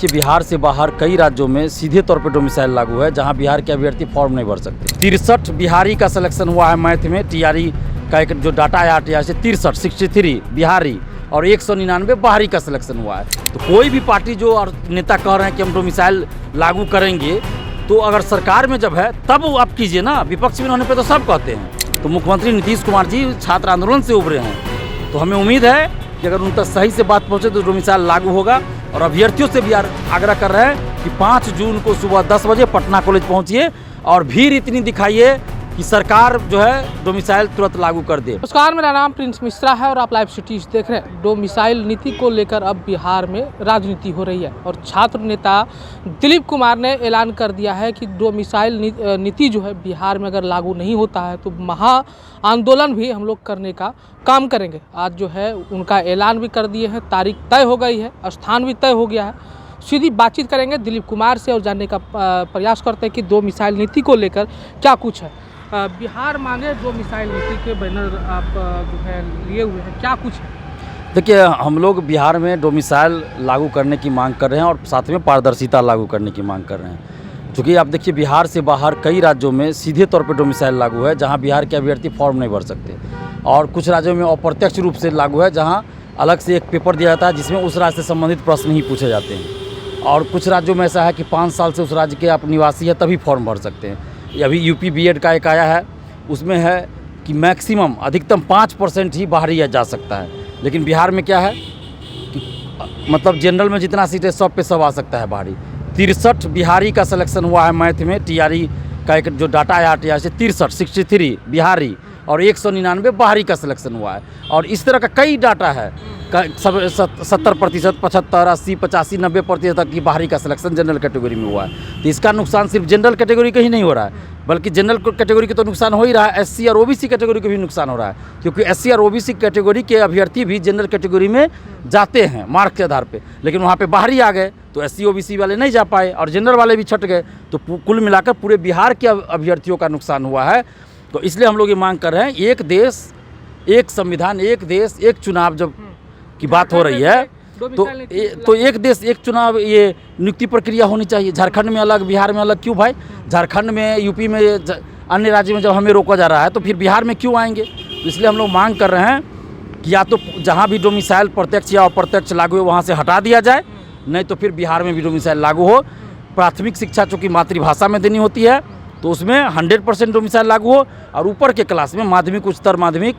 कि बिहार से बाहर कई राज्यों में सीधे तौर पर डोमिसाइल लागू है, जहां बिहार के अभ्यर्थी फॉर्म नहीं भर सकते। 63 बिहारी का सिलेक्शन हुआ है मैथ में, टीआरई का एक जो डाटा आया आरटीआई से 63 बिहारी और 199 बाहरी का सिलेक्शन हुआ है। तो कोई भी पार्टी जो और नेता कह रहे हैं कि हम डोमिसाइल लागू करेंगे, तो अगर सरकार में जब है तब वो आप कीजिए ना, विपक्ष में होने पे तो सब कहते हैं। तो मुख्यमंत्री नीतीश कुमार जी छात्र आंदोलन से उभरे हैं, तो हमें उम्मीद है कि अगर उन तक सही से बात पहुँचे तो डोमिसाइल लागू होगा। और अभ्यर्थियों से भी आग्रह कर रहे हैं कि 5 जून को सुबह 10 बजे पटना कॉलेज पहुँचिए और भीड़ इतनी दिखाइए कि सरकार जो है डोमिसाइल तुरंत लागू कर दे। नमस्कार, मेरा नाम प्रिंस मिश्रा है और आप लाइव सिटीज देख रहे हैं। डोमिसाइल नीति को लेकर अब बिहार में राजनीति हो रही है और छात्र नेता दिलीप कुमार ने ऐलान कर दिया है कि डोमिसाइल नीति जो है बिहार में अगर लागू नहीं होता है तो महा आंदोलन भी हम लोग करने का काम करेंगे। आज जो है उनका ऐलान भी कर दिए हैं, तारीख तय हो गई है, स्थान भी तय हो गया है। सीधी बातचीत करेंगे दिलीप कुमार से और जानने का प्रयास करते हैं कि डोमिसाइल नीति को लेकर क्या कुछ है। बिहार मांगे डोमिसाइल नीति के बैनर आप जो है लिए हुए हैं, क्या कुछ है? देखिए, हम लोग बिहार में डोमिसाइल लागू करने की मांग कर रहे हैं और साथ में पारदर्शिता लागू करने की मांग कर रहे हैं। क्योंकि आप देखिए, बिहार से बाहर कई राज्यों में सीधे तौर पर डोमिसाइल लागू है, जहां बिहार के अभ्यर्थी फॉर्म नहीं भर सकते, और कुछ राज्यों में अप्रत्यक्ष रूप से लागू है, जहां अलग से एक पेपर दिया जाता है जिसमें उस राज्य से संबंधित प्रश्न ही पूछे जाते हैं। और कुछ राज्यों में ऐसा है कि 5 साल से उस राज्य के आप निवासी है तभी फॉर्म भर सकते हैं। अभी यूपी बीएड का एक आया है, उसमें है कि मैक्सिमम अधिकतम 5% ही बाहरी जा सकता है। लेकिन बिहार में क्या है कि मतलब जनरल में जितना सीट है सब पे सब आ सकता है बाहरी। 63 बिहारी का सिलेक्शन हुआ है मैथ में, टीआरई का एक जो डाटा आया आरटीआई से 63 बिहारी और 199 बाहरी का सिलेक्शन हुआ है। और इस तरह का कई डाटा है, सब 70%, 75, 80, 85, 90% तक की बाहरी का सिलेक्शन जनरल कैटेगरी में हुआ है। तो इसका नुकसान सिर्फ जनरल कैटेगरी का ही नहीं हो रहा है, बल्कि जनरल कैटेगरी के तो नुकसान हो ही रहा है, एससी और ओबीसी कैटेगरी को भी नुकसान हो रहा है। क्योंकि एससी और ओबीसी कैटेगरी के अभ्यर्थी भी जनरल कैटेगरी में जाते हैं मार्क के आधार पर, लेकिन वहाँ पर बाहरी आ गए तो एससी ओबीसी वाले नहीं जा पाए और जनरल वाले भी छट गए। तो कुल मिलाकर पूरे बिहार के अभ्यर्थियों का नुकसान हुआ है। तो इसलिए हम लोग ये मांग कर रहे हैं, एक देश एक संविधान, एक देश एक चुनाव जब की बात हो रही है तो एक देश एक चुनाव, ये नियुक्ति प्रक्रिया होनी चाहिए। झारखंड में अलग, बिहार में अलग क्यों भाई? झारखंड में, यूपी में, अन्य राज्यों में जब हमें रोका जा रहा है तो फिर बिहार में क्यों आएंगे? तो इसलिए हम लोग मांग कर रहे हैं कि या तो जहाँ भी डोमिसाइल प्रत्यक्ष या अप्रत्यक्ष लागू है वहाँ से हटा दिया जाए, नहीं तो फिर बिहार में भी डोमिसाइल लागू हो। प्राथमिक शिक्षा चूँकि मातृभाषा में देनी होती है तो उसमें 100% डोमिसाइल लागू हो, और ऊपर के क्लास में माध्यमिक, उच्चतर माध्यमिक,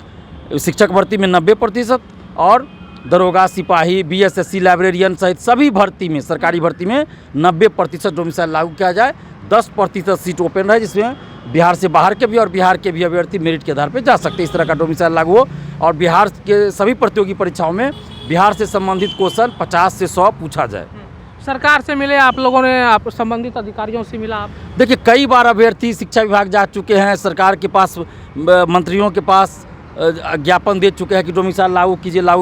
शिक्षक भर्ती में 90% और दरोगा, सिपाही, बीएसएससी, लाइब्रेरियन सहित सभी भर्ती में, सरकारी भर्ती में 90% डोमिसाइल लागू किया जाए। 10% सीट ओपन रहे जिसमें बिहार से बाहर के भी और बिहार के भी अभ्यर्थी मेरिट के आधार पर जा सकते हैं। इस तरह का डोमिसाइल लागू हो और बिहार के सभी प्रतियोगी परीक्षाओं में बिहार से संबंधित क्वेश्चन 50 से 100 पूछा जाए। सरकार से मिले आप लोगों ने, आप संबंधित अधिकारियों से मिला आप? देखिए, कई बार अभ्यर्थी शिक्षा विभाग जा चुके हैं, सरकार के पास, मंत्रियों के पास ज्ञापन दे चुके हैं कि डोमिसाइल लागू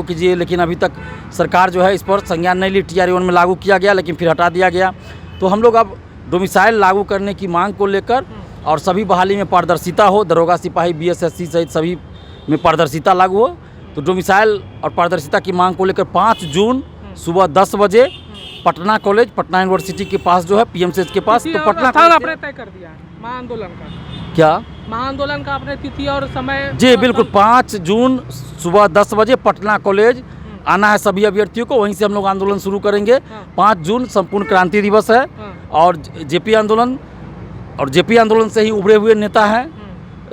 कीजिए, लेकिन अभी तक सरकार जो है इस पर संज्ञान नहीं ली। टीआरई 1 में लागू किया गया लेकिन फिर हटा दिया गया। तो हम लोग अब डोमिसाइल लागू करने की मांग को लेकर और सभी बहाली में पारदर्शिता हो, दरोगा, सिपाही, बीएसएससी सहित सभी में पारदर्शिता लागू हो, तो डोमिसाइल और पारदर्शिता की मांग को लेकर 5 जून सुबह 10 बजे पटना कॉलेज, पटना यूनिवर्सिटी के पास जो है, पीएमसीएच के पास, तो पटना आपने तय कर दिया महाआंदोलन का? क्या महाआंदोलन का आपने तिथि और समय? जी बिल्कुल, 5 जून सुबह 10 बजे पटना कॉलेज आना है सभी अभ्यर्थियों को, वहीं से हम लोग आंदोलन शुरू करेंगे। 5 जून संपूर्ण क्रांति दिवस है और जेपी आंदोलन से ही उभरे हुए नेता हैं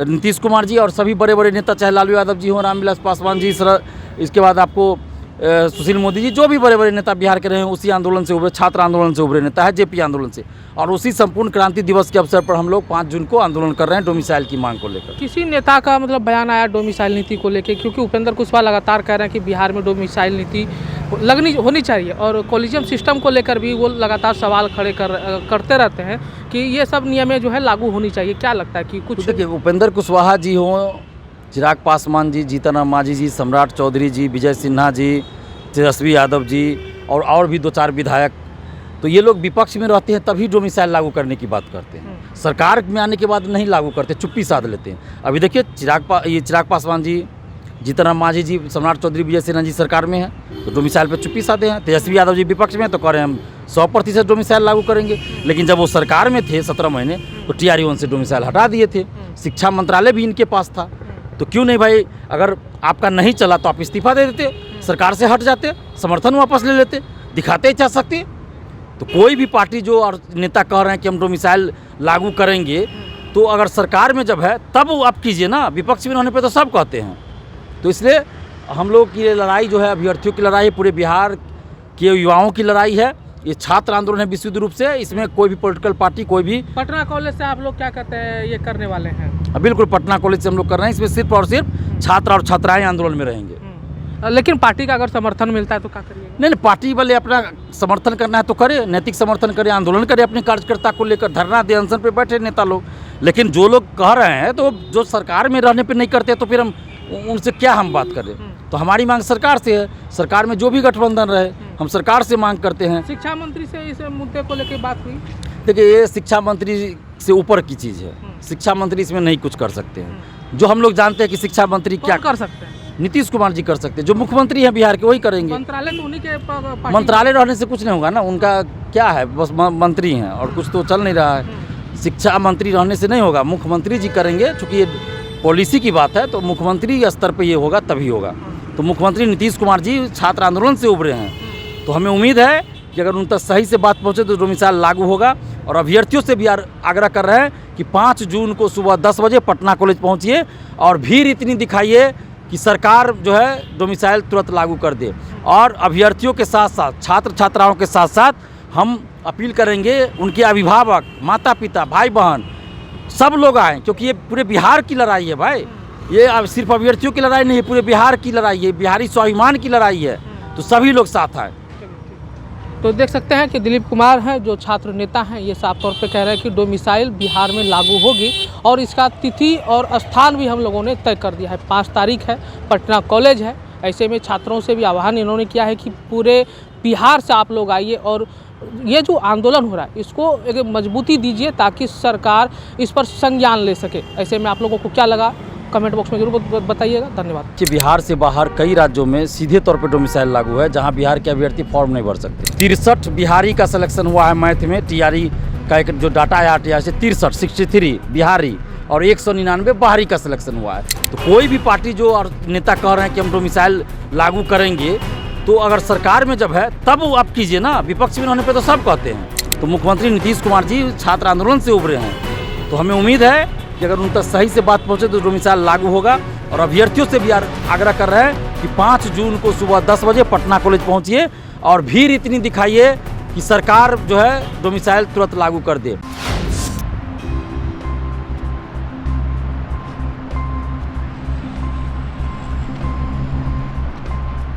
नीतीश कुमार जी और सभी बड़े बड़े नेता, चाहे लालू यादव जी हो, रामविलास पासवान जी, इसके बाद आपको सुशील मोदी जी, जो भी बड़े बड़े नेता बिहार के रहे हैं, उसी आंदोलन से उभरे, छात्र आंदोलन से उभरे नेता है, जेपी आंदोलन से। और उसी संपूर्ण क्रांति दिवस के अवसर पर हम लोग 5 जून को आंदोलन कर रहे हैं डोमिसाइल की मांग को लेकर। किसी नेता का मतलब बयान आया डोमिसाइल नीति को लेकर? क्योंकि उपेंद्र कुशवाहा लगातार कह रहे हैं कि बिहार में डोमिसाइल नीति होनी चाहिए, और कॉलेजियम सिस्टम को लेकर भी वो लगातार सवाल खड़े करते रहते हैं कि ये सब नियमें जो है लागू होनी चाहिए। क्या लगता है कि कुछ? देखिए, उपेंद्र कुशवाहा जी हो, चिराग पासवान जी, जीतन राम मांझी जी, सम्राट चौधरी जी, विजय सिन्हा जी, तेजस्वी यादव जी और भी 2-4 विधायक, तो ये लोग विपक्ष में रहते हैं तभी डोमिसाइल लागू करने की बात करते हैं। सरकार में आने के बाद नहीं लागू करते, चुप्पी साध लेते हैं। अभी देखिए, चिराग पासवान जी जीतन मांझी जी, सम्राट चौधरी, विजय सिन्हा जी सरकार में है तो डोमिसाइल पे चुप्पी साधे हैं। तेजस्वी यादव जी विपक्ष में तो कह रहे हैं हम 100% डोमिसाइल लागू करेंगे, लेकिन जब वो सरकार में थे 17 महीने तो TRE-1 से डोमिसाइल हटा दिए थे। शिक्षा मंत्रालय भी इनके पास था, तो क्यों नहीं भाई, अगर आपका नहीं चला तो आप इस्तीफा दे देते, सरकार से हट जाते, समर्थन वापस ले लेते, दिखाते इच्छा शक्ति। तो कोई भी पार्टी जो और नेता कह रहे हैं कि हम डोमिसाइल लागू करेंगे, तो अगर सरकार में जब है तब आप कीजिए ना, विपक्ष में होने पे तो सब कहते हैं। तो इसलिए हम लोग की लड़ाई जो है अभ्यर्थियों की लड़ाई, पूरे बिहार के युवाओं की लड़ाई है। ये छात्र आंदोलन है विशुद्ध रूप से, इसमें कोई भी पॉलिटिकल पार्टी, कोई भी। पटना कॉलेज से आप लोग क्या कहते हैं ये करने वाले हैं? बिल्कुल पटना कॉलेज से हम लोग कर रहे हैं। इसमें सिर्फ और सिर्फ छात्र और छात्राएं आंदोलन में रहेंगे। लेकिन पार्टी का अगर समर्थन मिलता है तो क्या करिएगा? नहीं, पार्टी वाले अपना समर्थन करना है तो करे, नैतिक समर्थन करे, आंदोलन करे, अपने कार्यकर्ता को लेकर धरना दे, अनशन पे बैठे नेता लोग। लेकिन जो लोग कह रहे हैं तो जो सरकार में रहने पे नहीं करते तो फिर हम उनसे क्या हम बात करें? तो हमारी मांग सरकार से है, सरकार में जो भी गठबंधन रहे हम सरकार से मांग करते हैं। शिक्षा मंत्री से इस मुद्दे को लेकर बात हुई? देखिए, ये शिक्षा मंत्री से ऊपर की चीज़ है, शिक्षा मंत्री इसमें नहीं कुछ कर सकते हैं। जो हम लोग जानते हैं कि शिक्षा मंत्री क्या कर सकते हैं, नीतीश कुमार जी कर सकते हैं। जो मुख्यमंत्री हैं बिहार के वही करेंगे। मंत्रालय तो उन्हीं के मंत्रालय रहने से कुछ नहीं होगा ना, उनका क्या है, बस मंत्री हैं और कुछ तो चल नहीं रहा है। शिक्षा मंत्री रहने से नहीं होगा, मुख्यमंत्री जी करेंगे। चूँकि ये पॉलिसी की बात है तो मुख्यमंत्री स्तर पर ये होगा तभी होगा। तो मुख्यमंत्री नीतीश कुमार जी छात्र आंदोलन से उभरे हैं, तो हमें उम्मीद है कि अगर उन तक सही से बात पहुँचे तो डोमिसाइल लागू होगा। और अभ्यर्थियों से भी आग्रह कर रहे हैं कि 5 जून को सुबह 10 बजे पटना कॉलेज पहुँचिए और भीड़ इतनी दिखाइए कि सरकार जो है डोमिसाइल तुरंत लागू कर दे। और अभ्यर्थियों के साथ साथ छात्र छात्राओं के साथ साथ हम अपील करेंगे उनके अभिभावक, माता पिता, भाई बहन सब लोग आएँ, क्योंकि ये पूरे बिहार की लड़ाई है भाई। ये अब सिर्फ अभ्यर्थियों की लड़ाई नहीं है, पूरे बिहार की लड़ाई है, बिहारी स्वाभिमान की लड़ाई है। तो सभी लोग साथ आए। तो देख सकते हैं कि दिलीप कुमार हैं जो छात्र नेता हैं, ये साफ तौर पे कह रहे हैं कि डोमिसाइल बिहार में लागू होगी और इसका तिथि और स्थान भी हम लोगों ने तय कर दिया है। 5 तारीख है, पटना कॉलेज है। ऐसे में छात्रों से भी आह्वान इन्होंने किया है कि पूरे बिहार से आप लोग आइए और ये जो आंदोलन हो रहा है इसको एक मजबूती दीजिए ताकि सरकार इस पर संज्ञान ले सके। ऐसे में आप लोगों को क्या लगा कमेंट बॉक्स में जरूर बताइएगा। धन्यवाद। कि बिहार से बाहर कई राज्यों में सीधे तौर पे डोमिसाइल लागू है, जहां बिहार के अभ्यर्थी फॉर्म नहीं भर सकते। 63 बिहारी का सिलेक्शन हुआ है मैथ में। TRE का एक जो डाटा है RTI से 63 बिहारी और 199 बाहरी का सिलेक्शन हुआ है। तो कोई भी पार्टी जो और नेता कह रहे हैं कि हम डोमिसाइल लागू करेंगे, तो अगर सरकार में जब है तब आप कीजिए ना, विपक्ष में होने पर तो सब कहते हैं। तो मुख्यमंत्री नीतीश कुमार जी छात्र आंदोलन से उभरे हैं, तो हमें उम्मीद है कि अगर उन तक सही से बात पहुँचे तो डोमिसाइल लागू होगा। और अभ्यर्थियों से भी आग्रह कर रहे हैं कि 5 जून को सुबह 10 बजे पटना कॉलेज पहुँचिए और भीड़ इतनी दिखाइए कि सरकार जो है डोमिसाइल तुरंत लागू कर दे।